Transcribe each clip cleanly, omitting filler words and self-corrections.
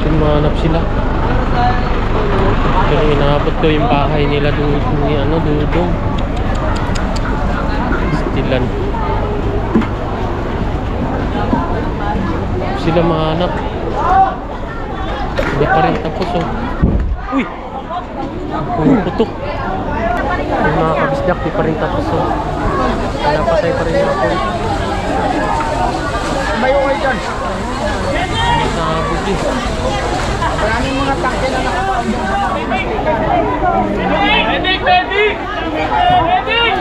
Sumanap sila. Pero inabot ko yung bahay nila doon ni Dudong. Stilan. Sila mahanap. Hindi pa rin tapos oh. Uy! Putok. Yung mga kabisdak, di pa rin tapos oh. Napatay pa rin ako. Bayo kayo dyan. Sabog eh. Maraming mga takya na nakapagod. Medic! Medic! Medic!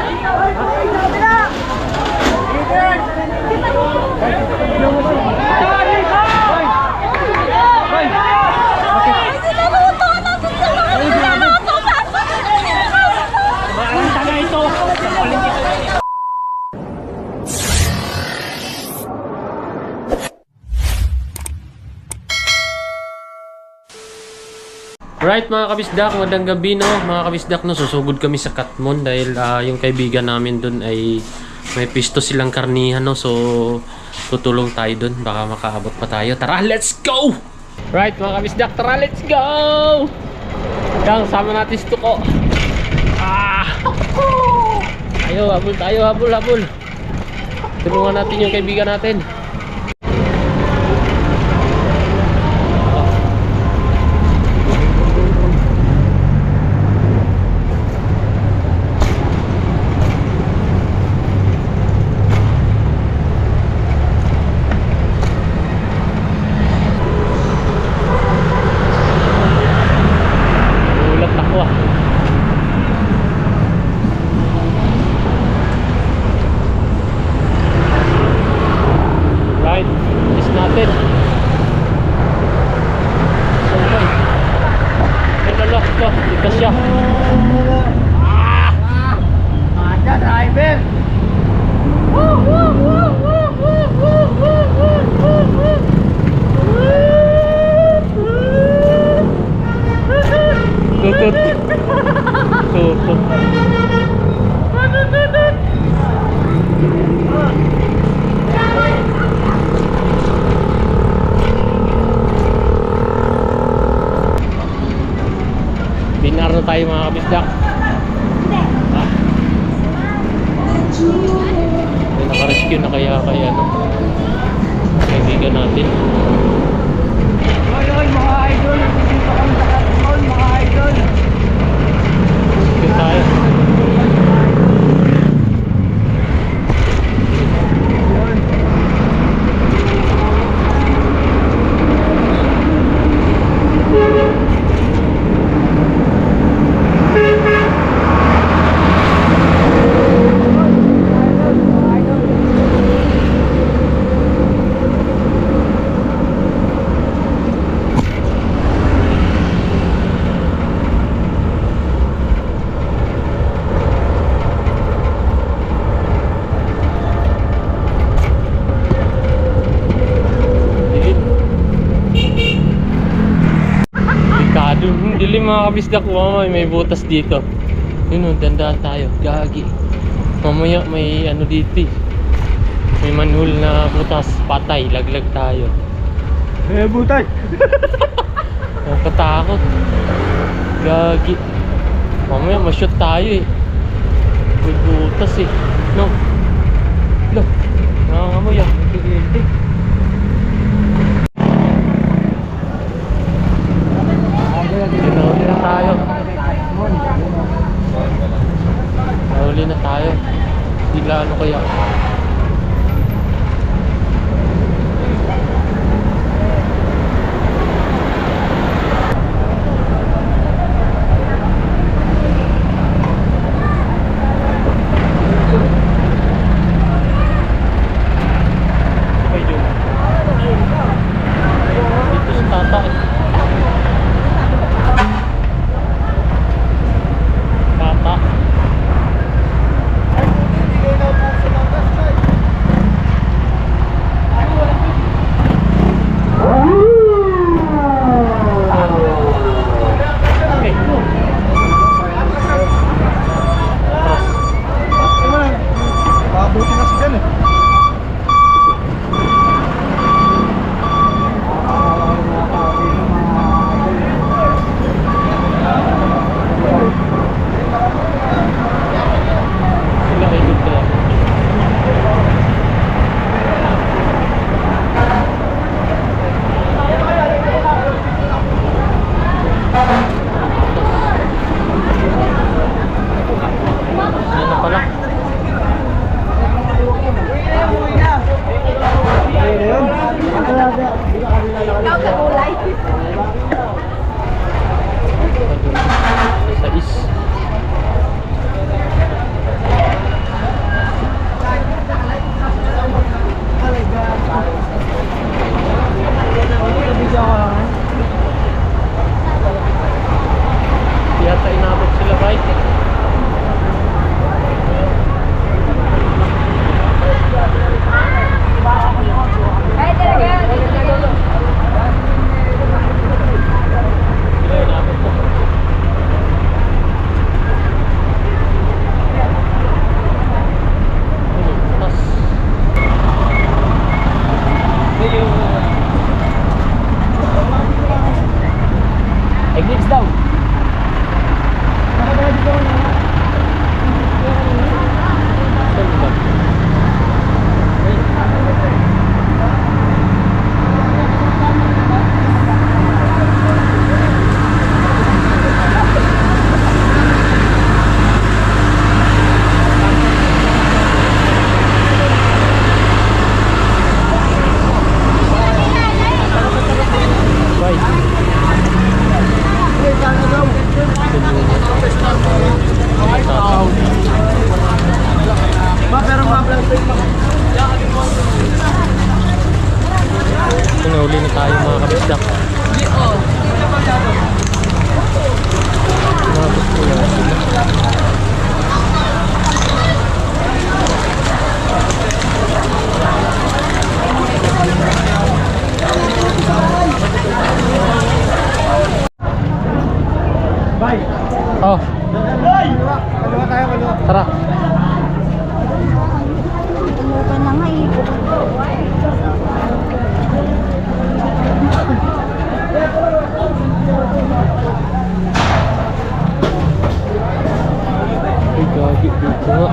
Right mga kabisdak, magandang gabi no. Mga kabisdak no, susugod kami sa Katmon dahil yung kaibigan namin dun ay may pisto silang karnihan no. So tutulong tayo dun, baka makaabot pa tayo. Tara, let's go! Right mga kabisdak, tara let's go! Yang sama natin si Tuko. Ayo, habol tayo, habol. Tulungan natin yung kaibigan natin. Tutut. Binar na tayo mga kabisdak. May naka-rescue na kaya kaibigan natin. Oy, mga idol. Dito kami sa Katmon, mga idol. Dito tayo. Dilim mga kabisdak ko, may butas dito. Yun o, dandaan tayo. Gagi. Mamaya may ano dito eh. May manhole na butas. Patay, laglag tayo. Butay. Nakatakot. Gagi. Mamaya ma-shoot tayo eh. May butas eh. No. Look. Nangangamoy ah. Nahuli na tayo. Nahuli na tayo. Sila ano kaya? Oo.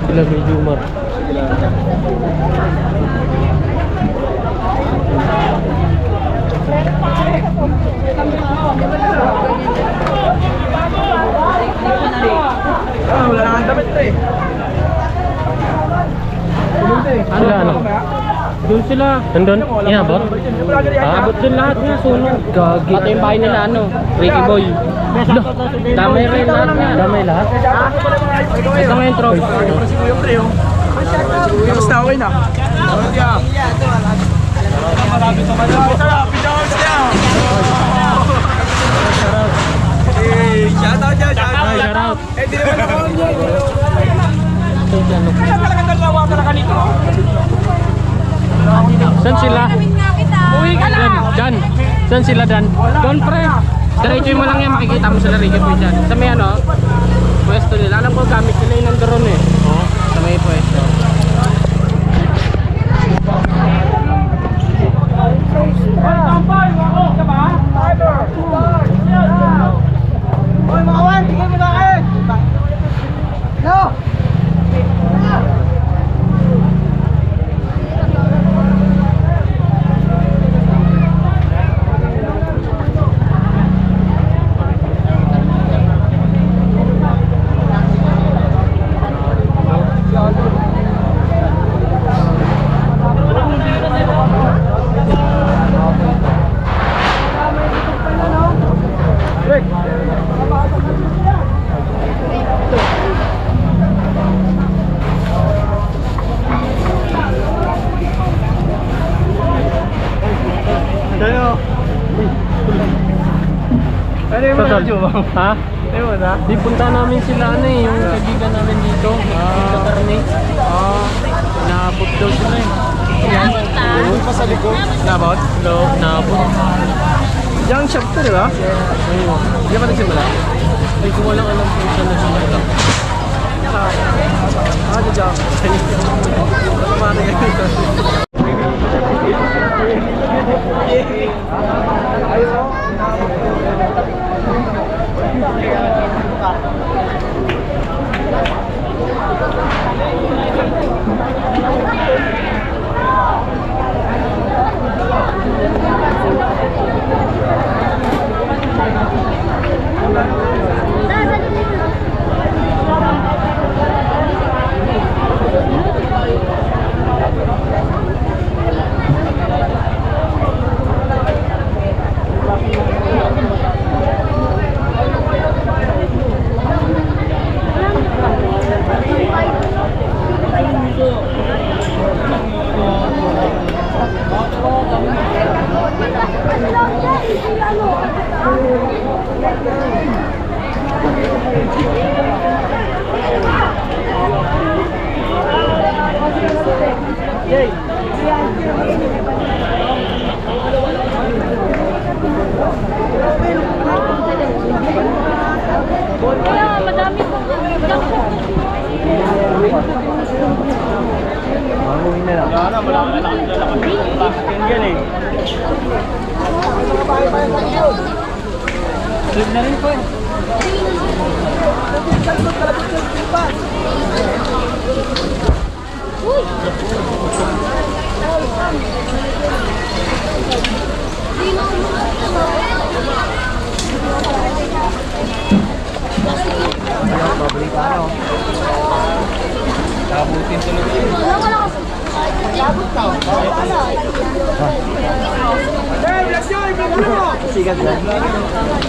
Sila may Jumar. Wala na ang damit eh. Sila ano? Doon sila. Nandun? Inabot? Abot doon lahat nga, sunog. Gagi. Pati yung bahay nila, ano, Ricky Boy. Damay rin lahat nga. Damay lahat? Ito nga yung tropa. Tapos na, okay na. Shout out dyan, shout out. Shout out. Eh, di naman ako niya. Saan Talagang dalawa talaga nito. sila? Uwi ka na! Dan. Saan sila Dan? Doon, pre. Diretso mo lang yan, makikita mo sila Ricky Boy dyan. Sa may ano, pwesto nila. Alam ko, gamit nila yung nandoon eh. Oo. Sa may pwesto. Hoy, mga wan, tingin mo na kayo. No! Ano yung mga jowa? Ha? Ano yung mga? Di punta namin sila ano eh, yung kaibigan namin dito. Sa Karne. Naabot daw sila eh. Doon pa sa likod. Nabot? Hello, naabot. Young shop to, di ba? Ayun. Hindi pa nagsimula? Ay, kung walang alam kung saan nagsimula. Ano dyan? Paano yan ito?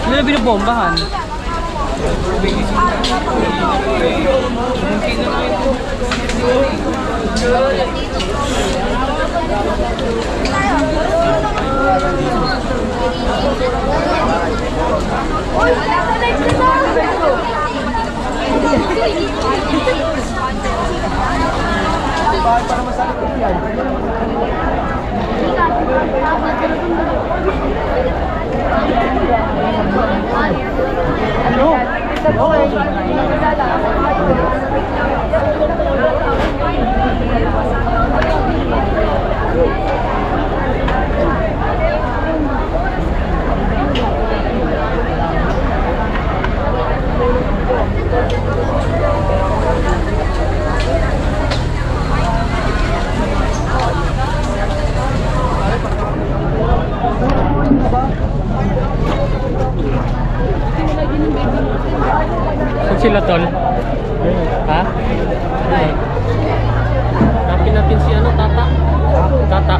Hindi na binubombahan. sila, tol? Ha? Hanapin natin si ano, Tata. Tata.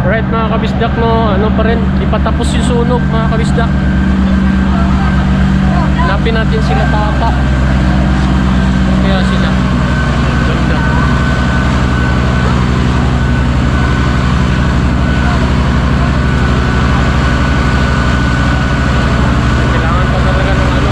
Right mga kabisdak, no, ano pa rin, di pa tapos yung sunog mga kabisdak. Hanapin natin sila, Tata. Kaya sila. Ganda. Kailangan pa talaga ng ano.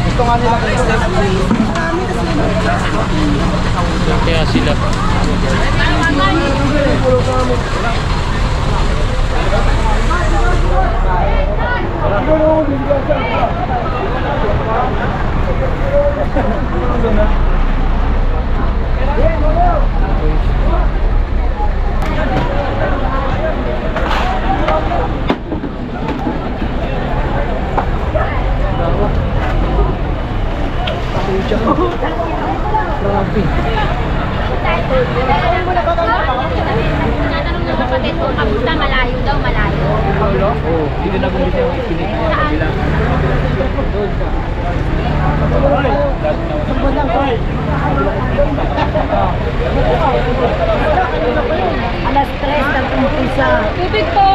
Gusto nga nila Kaya sila. Tinatanong ng kapatid ko, kamusta? Malayo daw, malayo. Oo, hindi na bumili yung pinig niya sa kabila. Alas 3 ng umpisa. Tubig po!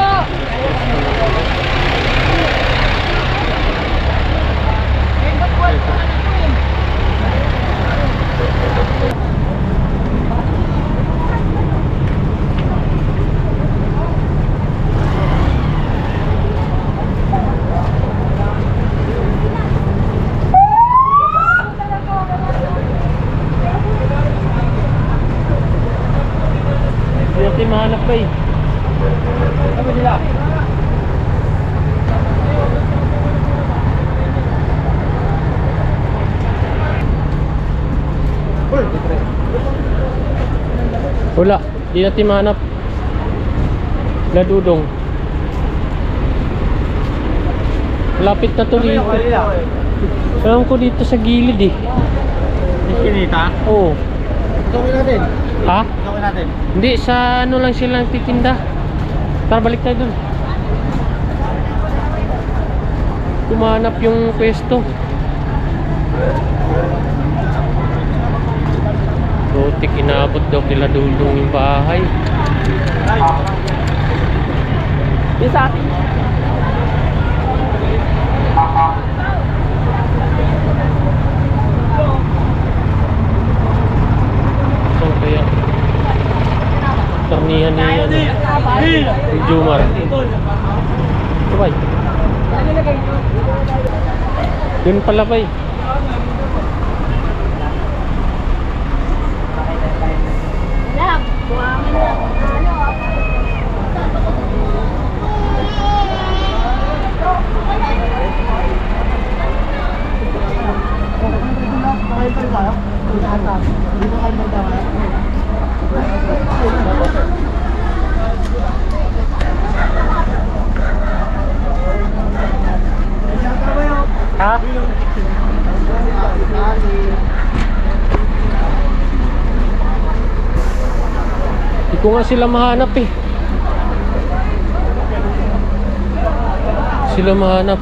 Hindi natin mahanap pa eh. Sabi nila. Wala, hindi natin mahanap. Ladudong. Lapit na to dito. Alam ko dito sa gilid eh. Kinita? Oo. Gawin natin. Ha? Gawin natin. Hindi, sa ano lang sila nagtitinda. Tara, balik tayo dun. Kumanap yung pwesto. Butik, inaabot daw kila Dudong yung bahay. Yung sa akin. So, kaya karnihan ni ano, ni Jumar. Sabay. Yun pala ba eh. Lab, buhangin lang. Ha? Hindi ko nga sila mahanap eh. Sila mahanap.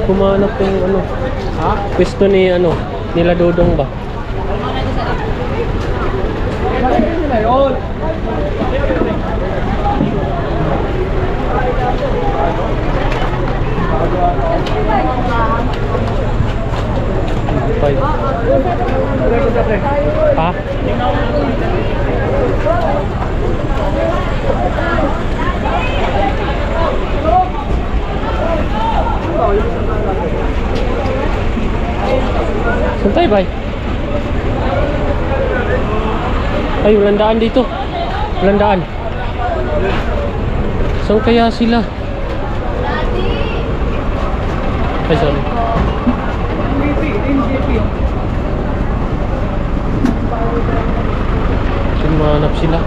Kumanap yung ano. Ha? Pwesto ni ano, nila Dudong ba? Five. Ha? Saan tayo, bay? Ay, walang daan dito. Walang daan. Saan kaya sila? Ay, sorry. Sumanap sila.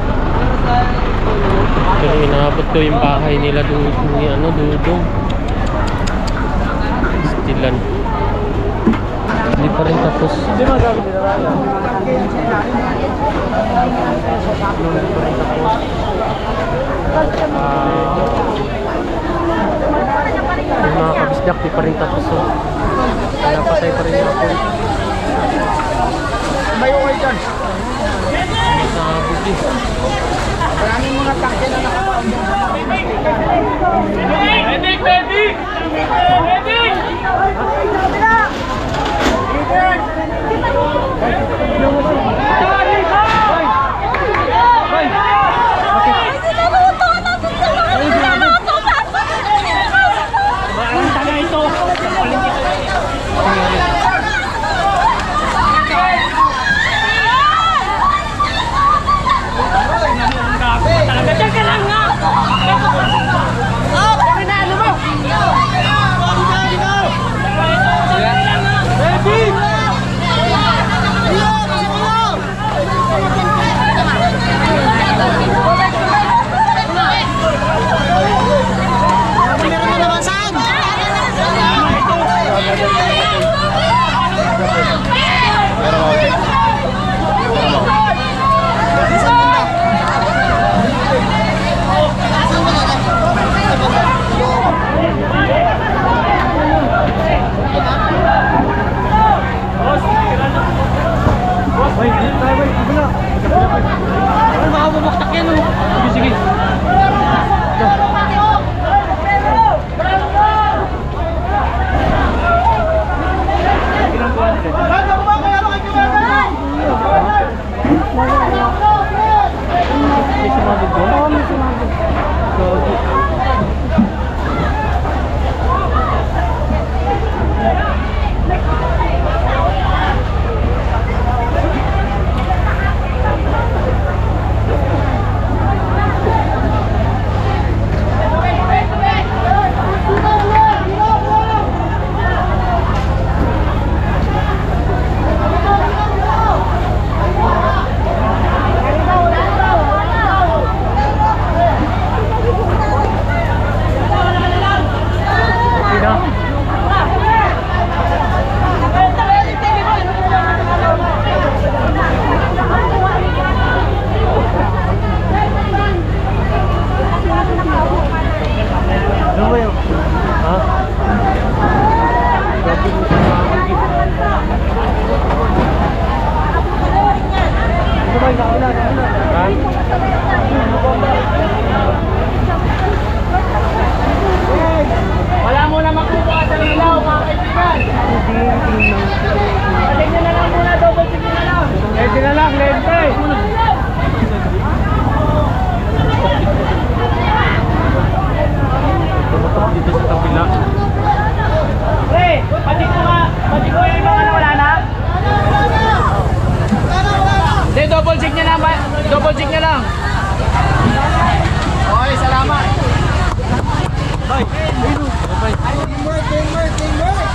Pero inaabot ko yung bahay nila doon ni Dudong. Stilan. Hindi pa rin tapos. Hindi magagamit nila raya. Yung mga kabisdak, di pa rin tapos. Napatay pa rin ako. Mayo kayo dyan. Sabog eh. Maraming mga takya na nakapaon dyan. Medic! Wala mo na makuha sa ilaw, mga kaibigan. Pating nyo na lang muna, double check nyo na lang. Lente na lang, lente. Dito sa kabila. Pre, pating mo nga. Pating mo yung mga nawala na. Hindi, double check nyo na. Double check nyo lang. Okay, salamat. Bye. Bye. Teamwork!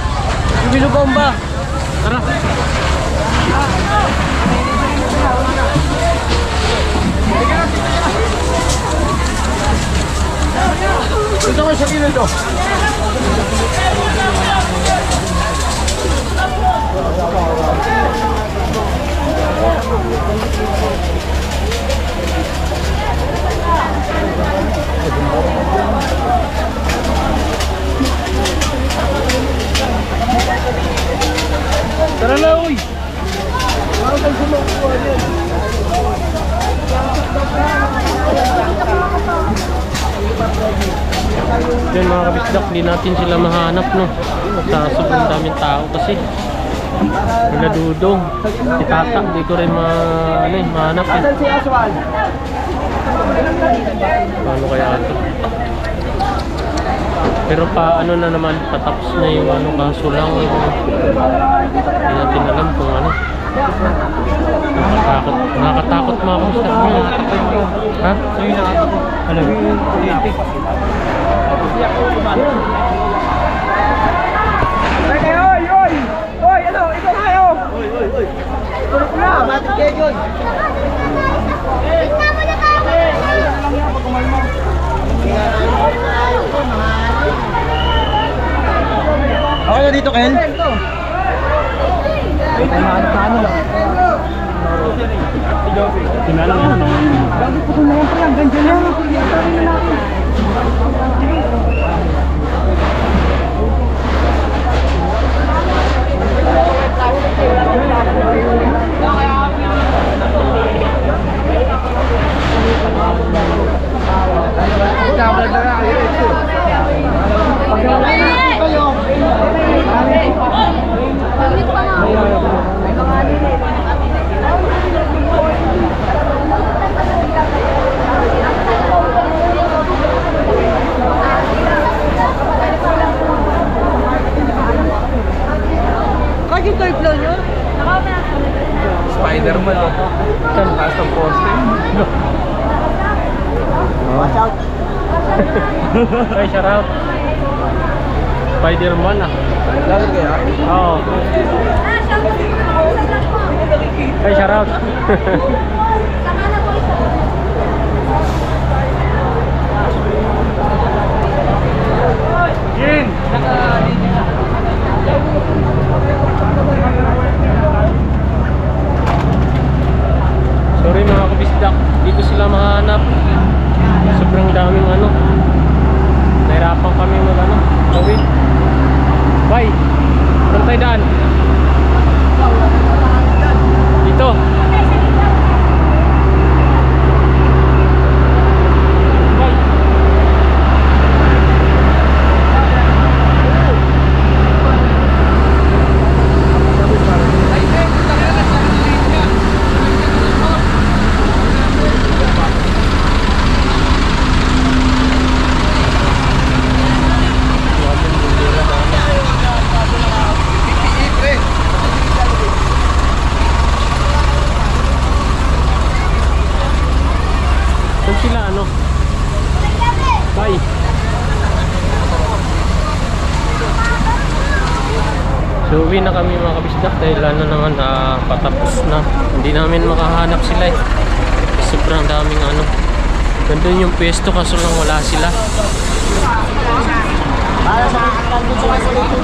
Bumilo bomba. Tara. Ito ko sa kilid to. Tara na, uy. Yan mga kabisdak, di natin sila mahanap, no? Sa sobrang daming tao kasi. Wala Dudong. Si Tata, di ko rin mahanap eh. Asan si Aswal? Paano kaya ito? Pero pa ano na naman, patapos na yung kaso lang. Hindi natin alam kung ano. Nakakatakot mga kabisdak. Ha? Ano? Oy, ano? Ito tayo! Oy! Tulog na! Matik kayo yun! Ako na dito, Ken? Ay, mahanap na ano lang. Tinalang yan, no? Gagi po na yan pa lang, ganyan lang. Kasi third floor nyo? Spider-Man, oh. Taas ng poste. Watch out! Ay, shout out. Spider-Man ah. Lalo kaya? Oo. Ay, shout out. Yin! Sorry mga kabisdak, dito sila mahanap. Sobrang daming ano. Nahirapan kami mag ano. Tawid. Bye. Saan tayo daan? Dito. Bye. Saan sila ano? Bye. So uwi na kami mga kabisdak dahil ano naman patapos na. Hindi namin makahanap sila eh. Sobrang daming ano. Gandun yung pwesto kaso lang wala sila. Para sa nandun sila sa dito.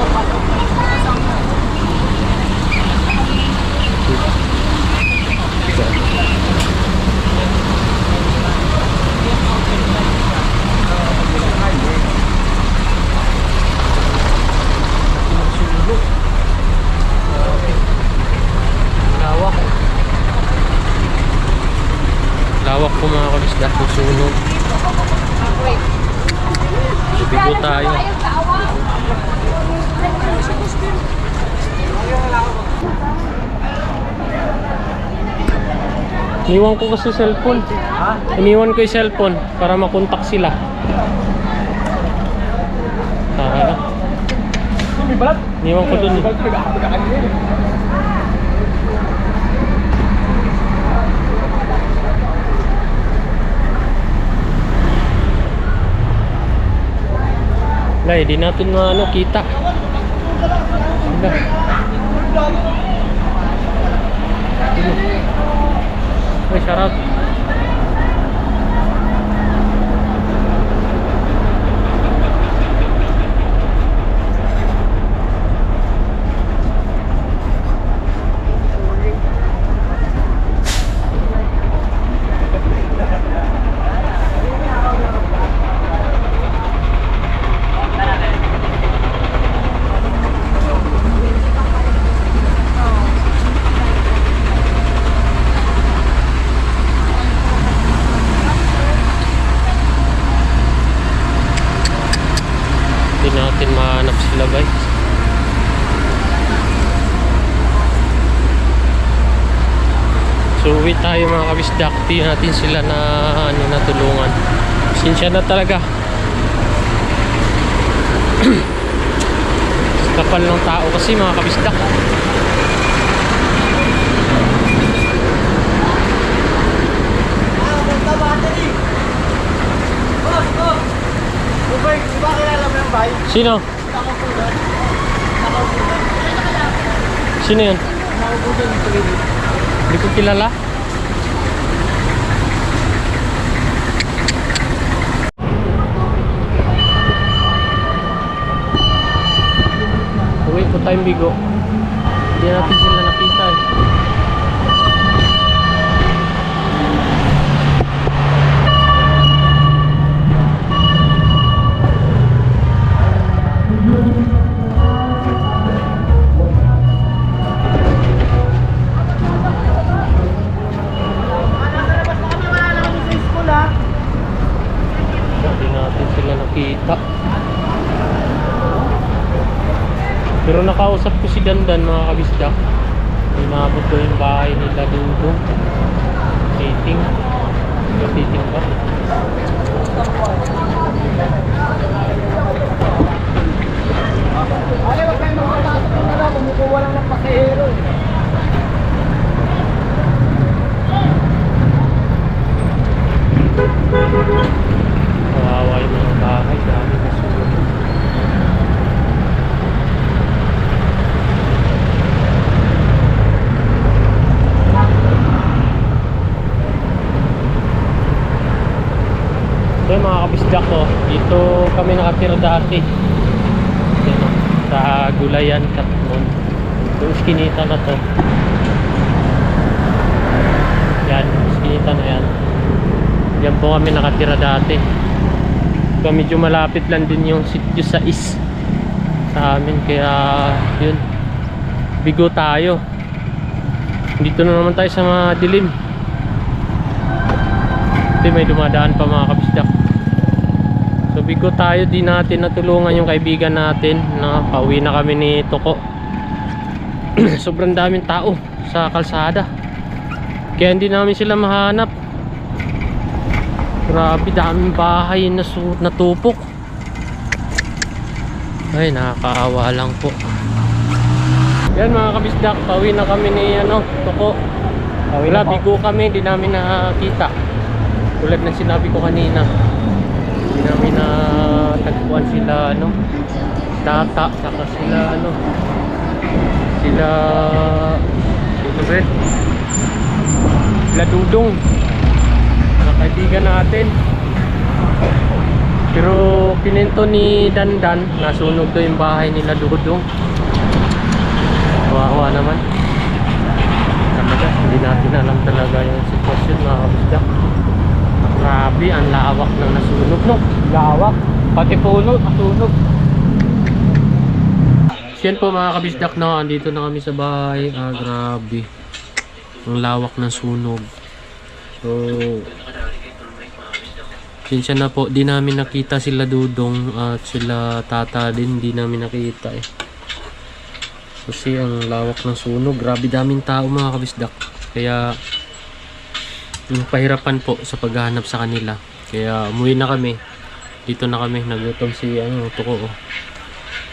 Lawak. Lawak po mga kabisdak ng sunog. Bibigo tayo. Iniwan ko kasi cellphone. Iniwan ko yung cellphone para makontak sila. Tara. Iniwan ko dun eh. Lay, di natin ano kita. Sila. Ay, shout out. Hindi natin mahanap sila guys. So uwi tayo mga kabisdak. Di natin sila na ano natulungan. Sinsya na talaga. Kapal ng tao kasi mga kabisdak. Sino? Sino yun? Hindi ko kilala. Uwi po tayong bigo. Hindi natin sila nakita eh. Hindi natin sila nakita. Pero nakausap ko si Dandan mga kabisdak. Inabot ko yung bahay nila dito. Dating. Dating ba? Ay, wag kayo makapasok na lang. Kumukuha lang ng pasahero. Kawawa yung mga bahay. Dami na sunog. So mga kabisdak ko, dito kami nakatira dati. Yan, sa Gulayan, Katmon. Yung iskinita na to. Yan, iskinita na yan. Yan po kami nakatira dati. So medyo malapit lang din yung sityo sa sa amin. Kaya yun, bigo tayo. Dito na naman tayo sa madilim. Ito may dumadaan pa mga kabisdak. So bigo tayo, di natin natulungan yung kaibigan natin na pauwi na kami ni Toko. Sobrang daming tao sa kalsada. Kaya hindi namin sila mahanap. Grabe, daming bahay na natupok. Ay, nakakaawa lang po. Yan mga kabisdak, pauwi na kami ni Toko. Wala, bigo kami, di namin nakita. Tulad ng sinabi ko kanina, hindi namin natagpuan sila Tata, saka sila sila Dudong, mga kaibigan natin. Pero kininto ni Dandan, nasunog to yung bahay nila Dudong. Kawawa naman. Talaga, hindi natin alam talaga yung sitwasyon mga kabisdak. Grabe, ang lawak ng nasunog, no? Lawak, pati puno, nasunog. Yan po mga kabisdak, no? Andito na kami sa bahay. Grabe. Ang lawak ng sunog. So, sinsya na po, di namin nakita sila Dudong at sila Tata din, di namin nakita eh. Kasi ang lawak ng sunog. Grabe, daming tao mga kabisdak. Kaya yung pahirapan po sa paghahanap sa kanila. Kaya umuwi na kami. Dito na kami. Nagutom si Toko.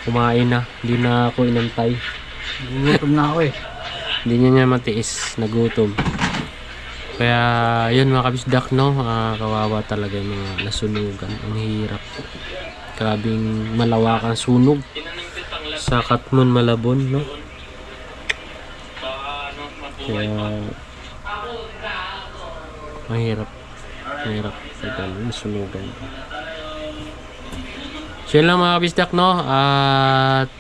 Kumain na. Hindi na ako inantay. Gutom na ako eh. Hindi niya matiis. Nagutom. Kaya yun mga kabisdak, no? Kawawa talaga yung mga nasunugan. Ang hirap. Grabing malawakang sunog sa Katmon, Malabon, no? Kaya mahirap talagang sunugan. So yun lang mga kabisdak, no? At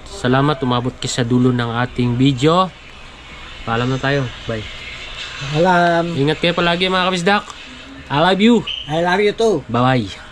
salamat, umabot kayo sa dulo ng ating video. Paalam na tayo. Bye. Alam. Ingat kayo palagi mga kabisdak. I love you. I love you too. Bye bye.